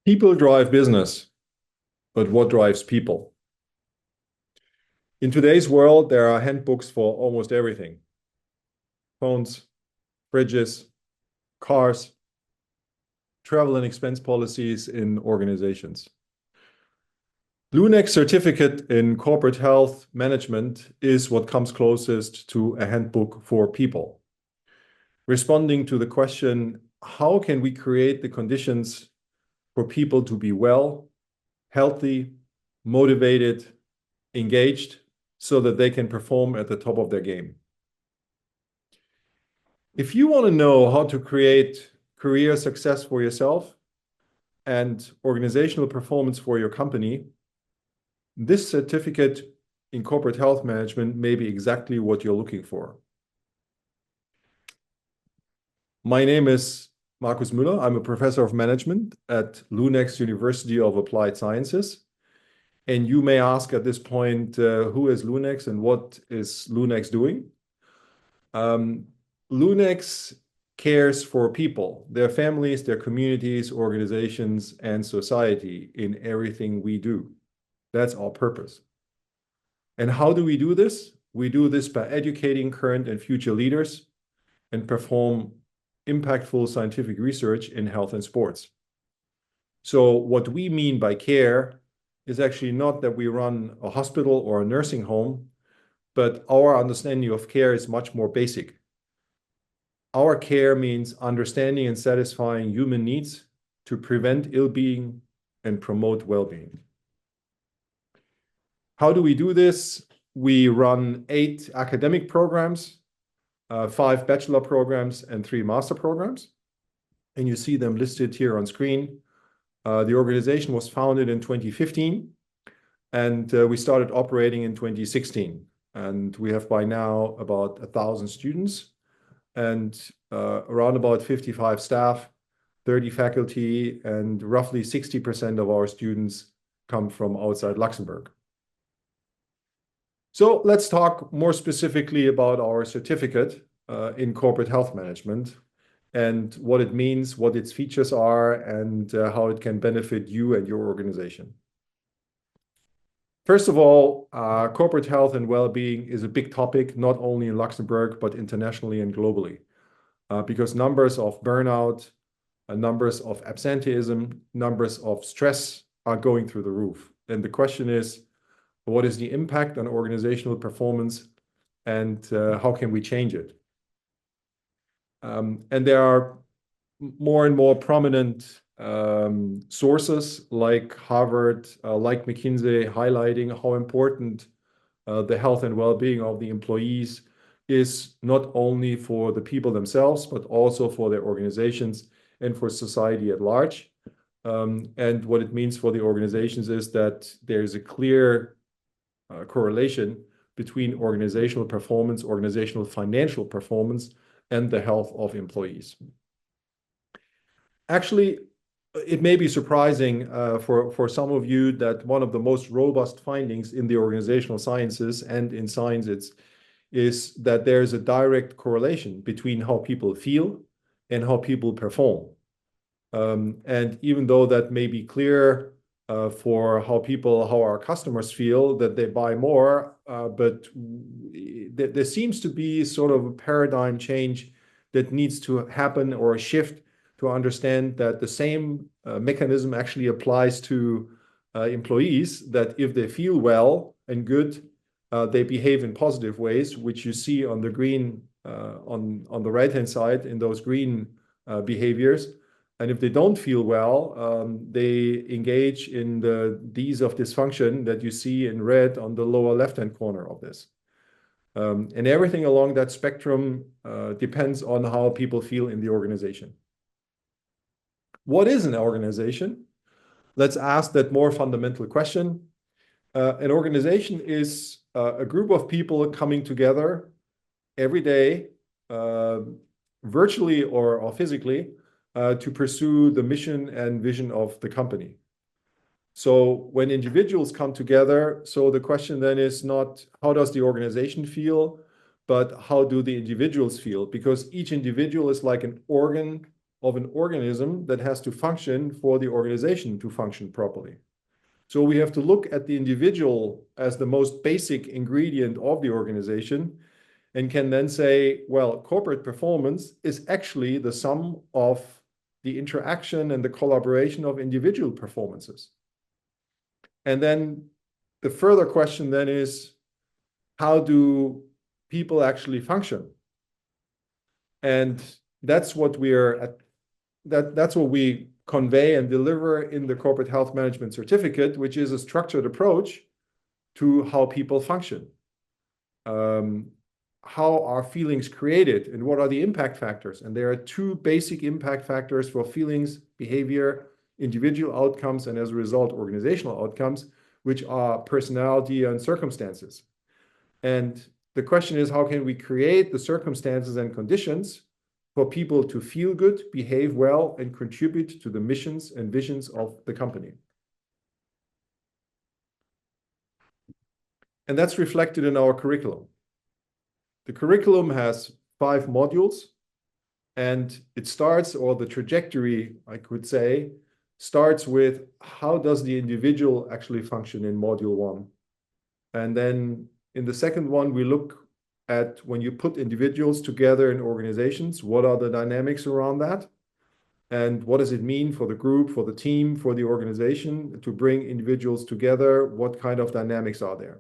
People drive business, but what drives people? In today's world, there are handbooks for almost everything: phones, fridges, cars, travel and expense policies in organizations. LUNEX certificate in corporate health management is what comes closest to a handbook for people, responding to the question, how can we create the conditions for people to be well, healthy, motivated, engaged, so that they can perform at the top of their game. If you want to know how to create career success for yourself and organizational performance for your company, this certificate in corporate health management may be exactly what you're looking for. My name is Markus Müller. I'm a professor of management at LUNEX University of Applied Sciences. And you may ask at this point, who is LUNEX and what is LUNEX doing? LUNEX cares for people, their families, their communities, organizations, and society in everything we do. That's our purpose. And how do we do this? We do this by educating current and future leaders and perform impactful scientific research in health and sports. So what we mean by care is actually not that we run a hospital or a nursing home, but our understanding of care is much more basic. Our care means understanding and satisfying human needs to prevent ill-being and promote well-being. How do we do this? We run 8 academic programs, 5 bachelor programs, and 3 master programs. And you see them listed here on screen. The organization was founded in 2015, and we started operating in 2016. And we have by now about 1,000 students and around about 55 staff, 30 faculty, and roughly 60% of our students come from outside Luxembourg. So let's talk more specifically about our certificate in corporate health management and what it means, what its features are, and how it can benefit you and your organization. First of all, corporate health and well-being is a big topic, not only in Luxembourg, but internationally and globally, because numbers of burnout, numbers of absenteeism, numbers of stress are going through the roof. And the question is, what is the impact on organizational performance, and how can we change it? And there are more and more prominent sources like Harvard, like McKinsey, highlighting how important the health and well-being of the employees is, not only for the people themselves, but also for their organizations and for society at large. And what it means for the organizations is that there's a clear correlation between organizational performance, organizational financial performance, and the health of employees. Actually, it may be surprising for some of you that one of the most robust findings in the organizational sciences and in science is that there's a direct correlation between how people feel and how people perform. And even though that may be clear for how our customers feel, that they buy more, but there seems to be sort of a paradigm change that needs to happen, or a shift to understand that the same mechanism actually applies to employees, that if they feel well and good, they behave in positive ways, which you see on the green, on the right-hand side in those green behaviors. And if they don't feel well, they engage in the Ds of dysfunction that you see in red on the lower left-hand corner of this. And everything along that spectrum depends on how people feel in the organization. What is an organization? Let's ask that more fundamental question. An organization is a group of people coming together every day, virtually or physically, to pursue the mission and vision of the company. So when individuals come together, so the question then is not how does the organization feel, but how do the individuals feel? Because each individual is like an organ of an organism that has to function for the organization to function properly. So we have to look at the individual as the most basic ingredient of the organization and can then say, well, corporate performance is actually the sum of the interaction and the collaboration of individual performances. And then the further question then is, how do people actually function? And that's what that's what we convey and deliver in the corporate health management certificate, which is a structured approach to how people function. How are feelings created and what are the impact factors? And there are two basic impact factors for feelings, behavior, individual outcomes, and as a result, organizational outcomes, which are personality and circumstances. And the question is, how can we create the circumstances and conditions for people to feel good, behave well, and contribute to the missions and visions of the company? And that's reflected in our curriculum. The curriculum has 5 modules, and it starts, or the trajectory, I could say, starts with how does the individual actually function in module 1. And then in the second one, we look at when you put individuals together in organizations, what are the dynamics around that? And what does it mean for the group, for the team, for the organization to bring individuals together? What kind of dynamics are there?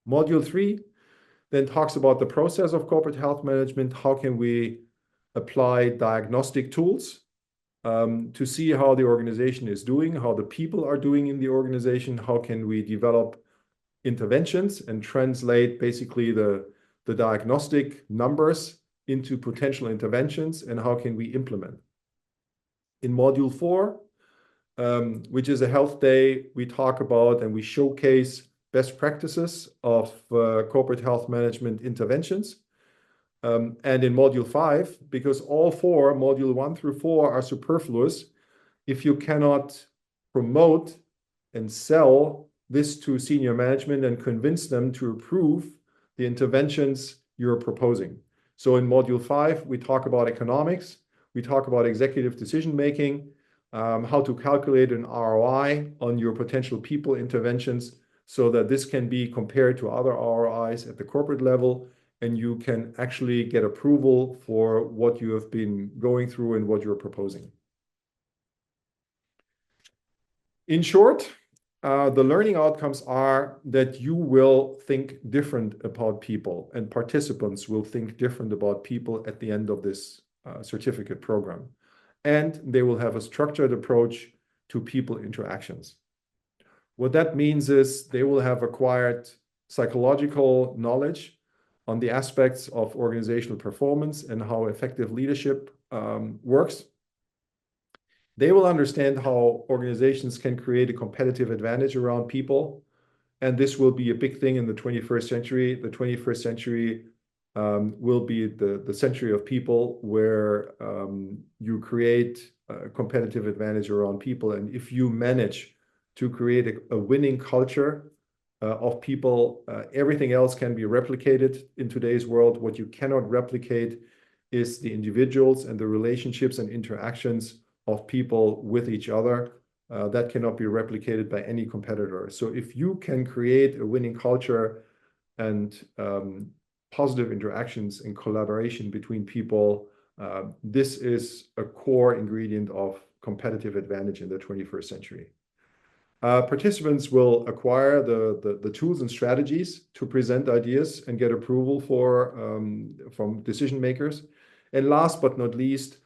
Module 3 then talks about the process of corporate health management. How can we apply diagnostic tools to see how the organization is doing, how the people are doing in the organization? How can we develop interventions and translate basically the diagnostic numbers into potential interventions, and how can we implement? In module 4, which is a health day, we talk about and we showcase best practices of corporate health management interventions. And in module 5, because all 4, module 1 through 4, are superfluous if you cannot promote and sell this to senior management and convince them to approve the interventions you're proposing. So in module 5, we talk about economics, we talk about executive decision making, how to calculate an ROI on your potential people interventions, so that this can be compared to other ROIs at the corporate level, and you can actually get approval for what you have been going through and what you're proposing. In short, the learning outcomes are that you will think different about people, and participants will think different about people at the end of this certificate program. And they will have a structured approach to people interactions. What that means is they will have acquired psychological knowledge on the aspects of organizational performance and how effective leadership works. They will understand how organizations can create a competitive advantage around people. And this will be a big thing in the 21st century. The 21st century will be the century of people where you create a competitive advantage around people. And if you manage to create a winning culture of people, everything else can be replicated in today's world. What you cannot replicate is the individuals and the relationships and interactions of people with each other. That cannot be replicated by any competitor. So if you can create a winning culture and positive interactions and collaboration between people, this is a core ingredient of competitive advantage in the 21st century. Participants will acquire the tools and strategies to present ideas and get approval from decision makers. And last but not least,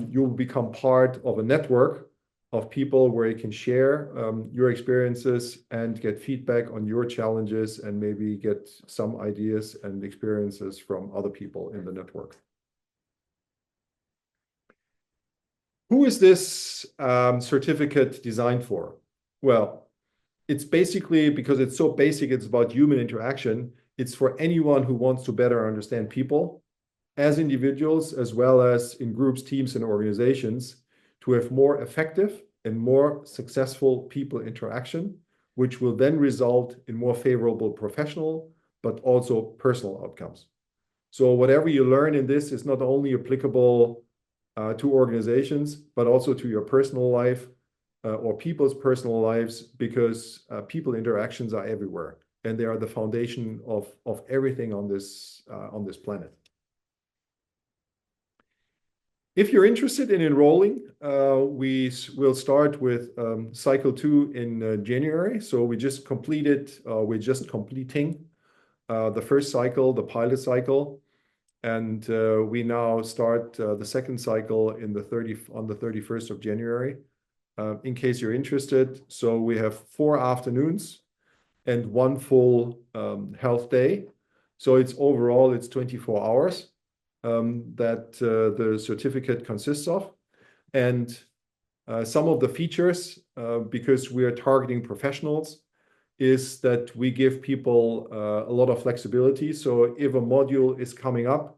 you will become part of a network of people where you can share your experiences and get feedback on your challenges and maybe get some ideas and experiences from other people in the network. Who is this certificate designed for? Well, it's basically, because it's so basic, it's about human interaction. It's for anyone who wants to better understand people as individuals, as well as in groups, teams, and organizations, to have more effective and more successful people interaction, which will then result in more favorable professional, but also personal outcomes. So whatever you learn in this is not only applicable to organizations, but also to your personal life or people's personal lives, because people interactions are everywhere, and they are the foundation of everything on this planet. If you're interested in enrolling, we will start with cycle 2 in January. So we're just completing the first cycle, the pilot cycle, and we now start the second cycle on the 31st of January. In case you're interested, so we have 4 afternoons and 1 full health day. So it's 24 hours that the certificate consists of. And some of the features, because we are targeting professionals, is that we give people a lot of flexibility. So if a module is coming up,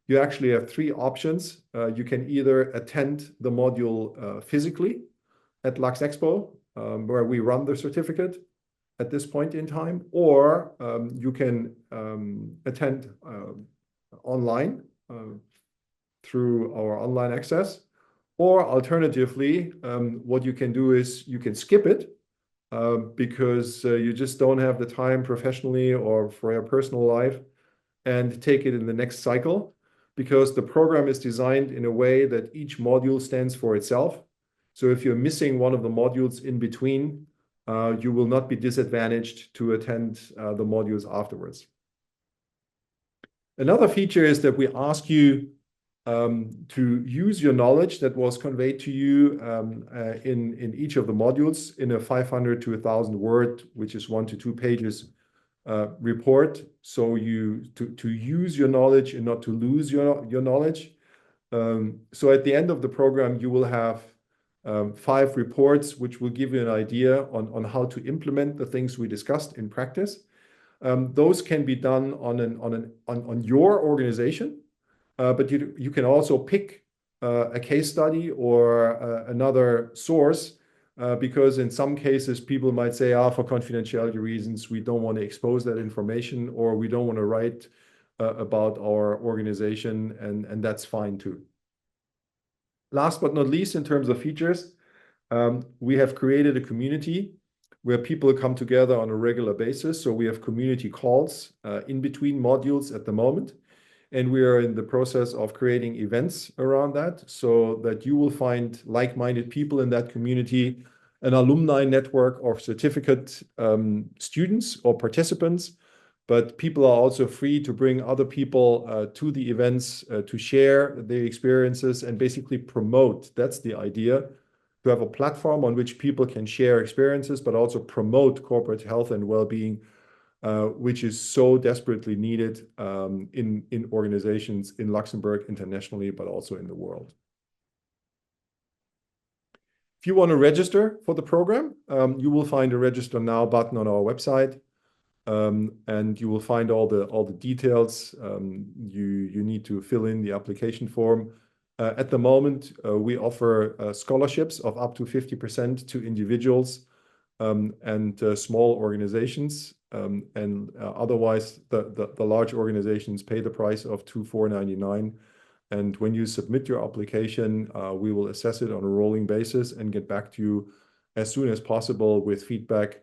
you actually have 3 options. You can either attend the module physically at Lux Expo, where we run the certificate at this point in time, or you can attend online through our online access, or alternatively, what you can do is you can skip it because you just don't have the time professionally or for your personal life, and take it in the next cycle, because the program is designed in a way that each module stands for itself. So if you're missing one of the modules in between, you will not be disadvantaged to attend the modules afterwards. Another feature is that we ask you to use your knowledge that was conveyed to you in each of the modules in a 500 to 1,000 word, which is 1 to 2 pages report. So to use your knowledge and not to lose your knowledge. So at the end of the program, you will have 5 reports, which will give you an idea on how to implement the things we discussed in practice. Those can be done on your organization, but you can also pick a case study or another source, because in some cases people might say, for confidentiality reasons, we don't want to expose that information, or we don't want to write about our organization, and that's fine too. Last but not least, in terms of features, we have created a community where people come together on a regular basis. So we have community calls in between modules at the moment. And we are in the process of creating events around that, so that you will find like-minded people in that community, an alumni network of certificate students or participants. But people are also free to bring other people to the events to share their experiences and basically promote. That's the idea, to have a platform on which people can share experiences, but also promote corporate health and well-being, which is so desperately needed in organizations in Luxembourg, internationally, but also in the world. If you want to register for the program, you will find a register now button on our website, and you will find all the details. You need to fill in the application form. At the moment, we offer scholarships of up to 50% to individuals and small organizations. Otherwise, the large organizations pay the price of 2,499. And when you submit your application, we will assess it on a rolling basis and get back to you as soon as possible with feedback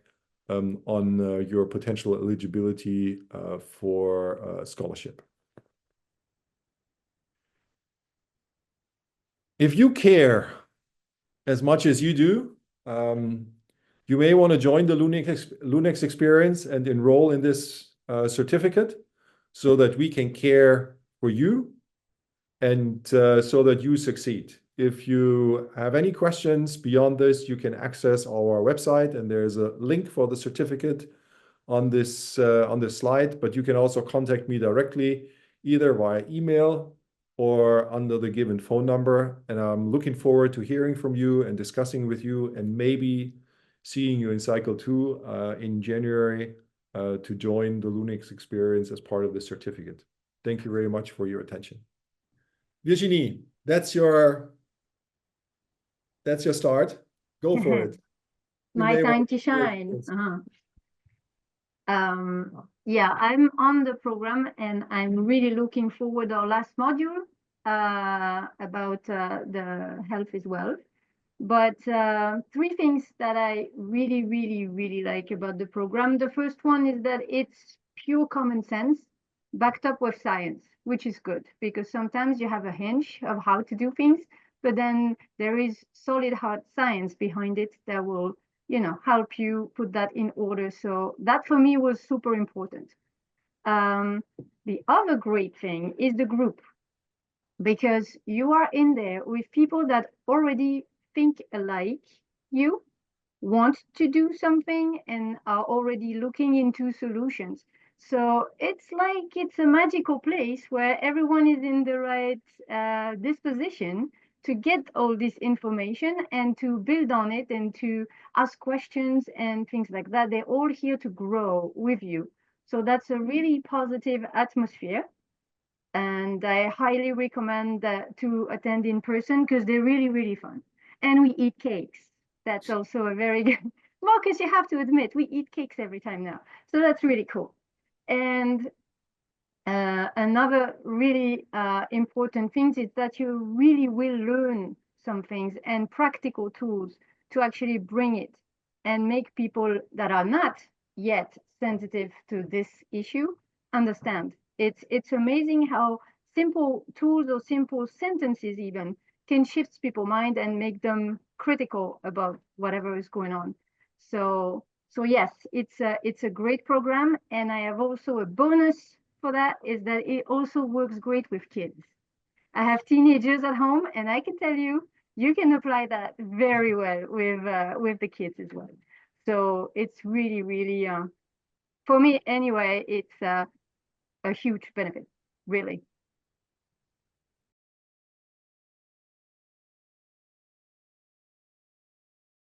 on your potential eligibility for scholarship. If you care as much as you do, you may want to join the LUNEX experience and enroll in this certificate, so that we can care for you and so that you succeed. If you have any questions beyond this, you can access our website, and there's a link for the certificate on this slide. But you can also contact me directly, either via email or under the given phone number. And I'm looking forward to hearing from you and discussing with you, and maybe seeing you in cycle 2 in January to join the LUNEX experience as part of the certificate. Thank you very much for your attention. Virginie, that's your start. Go for it. My time to shine. Yeah, I'm on the program, and I'm really looking forward to our last module. about the health as well. But three things that I really, really, really like about the program. The first one is that it's pure common sense backed up with science, which is good because sometimes you have a hunch of how to do things, but then there is solid hard science behind it that will, help you put that in order. So that for me was super important. Um, the other great thing is the group because you are in there with people that already think alike you, want to do something, and are already looking into solutions. So it's like it's a magical place where everyone is in the right disposition to get all this information and to build on it and to ask questions and things like that. They're all here to grow with you. So that's a really positive atmosphere, and I highly recommend that to attend in person because they're really, really fun. And we eat cakes. That's also a very good, well, because you have to admit, we eat cakes every time now. So that's really cool. And another really important thing is that you really will learn some things and practical tools to actually bring it and make people that are not yet sensitive to this issue understand. It's amazing how simple tools or simple sentences even can shift people's mind and make them critical about whatever is going on. So yes, it's a great program, and I have also a bonus for that is that it also works great with kids. I have teenagers at home, and I can tell you, you can apply that very well with the kids as well. So it's really, really, for me anyway, it's a huge benefit, really.